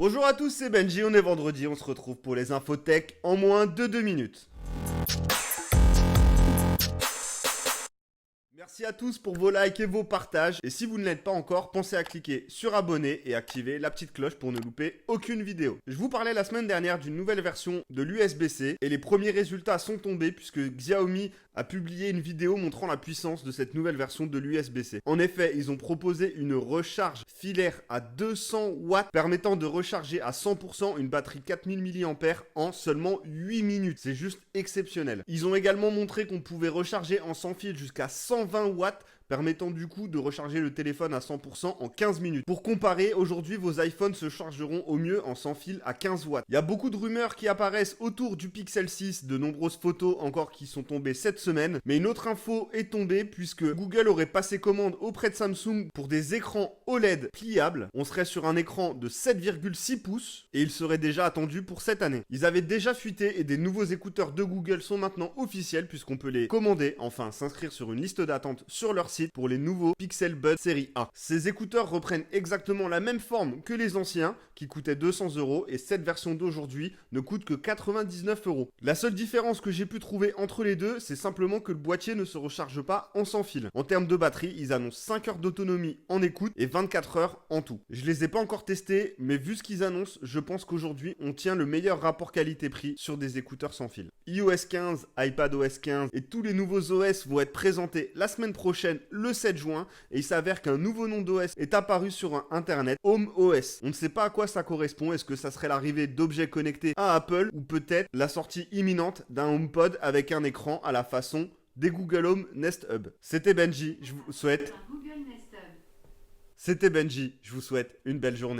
Bonjour à tous, c'est Benji, on est vendredi, on se retrouve pour les infotech en moins de 2 minutes. Merci à tous pour vos likes et vos partages. Et si vous ne l'êtes pas encore, pensez à cliquer sur abonner et activer la petite cloche pour ne louper aucune vidéo. Je vous parlais la semaine dernière d'une nouvelle version de l'USB-C et les premiers résultats sont tombés puisque Xiaomi a publié une vidéo montrant la puissance de cette nouvelle version de l'USB-C. En effet, ils ont proposé une recharge filaire à 200 watts permettant de recharger à 100% une batterie 4000 mAh en seulement 8 minutes. C'est juste exceptionnel. Ils ont également montré qu'on pouvait recharger en sans fil jusqu'à 120 watts permettant du coup de recharger le téléphone à 100% en 15 minutes. Pour comparer, aujourd'hui vos iPhones se chargeront au mieux en sans fil à 15 watts. Il y a beaucoup de rumeurs qui apparaissent autour du Pixel 6, de nombreuses photos encore qui sont tombées cette semaine, mais une autre info est tombée puisque Google aurait passé commande auprès de Samsung pour des écrans OLED pliables. On serait sur un écran de 7,6 pouces et il serait déjà attendu pour cette année. Ils avaient déjà fuité et des nouveaux écouteurs de Google sont maintenant officiels puisqu'on peut les commander, enfin s'inscrire sur une liste d'attente sur leur site pour les nouveaux Pixel Buds série A. Ces écouteurs reprennent exactement la même forme que les anciens qui coûtaient 200 € et cette version d'aujourd'hui ne coûte que 99 €. La seule différence que j'ai pu trouver entre les deux, c'est simplement que le boîtier ne se recharge pas en sans fil. En termes de batterie, ils annoncent 5 heures d'autonomie en écoute et 24 heures en tout. Je les ai pas encore testés, mais vu ce qu'ils annoncent, je pense qu'aujourd'hui on tient le meilleur rapport qualité-prix sur des écouteurs sans fil. iOS 15, iPadOS 15 et tous les nouveaux OS vont être présentés la semaine prochaine, le 7 juin, et il s'avère qu'un nouveau nom d'OS est apparu sur Internet, HomeOS. On ne sait pas à quoi ça correspond, est-ce que ça serait l'arrivée d'objets connectés à Apple, ou peut-être la sortie imminente d'un HomePod avec un écran à la façon des Google Home Nest Hub. C'était Benji, je vous souhaite une belle journée.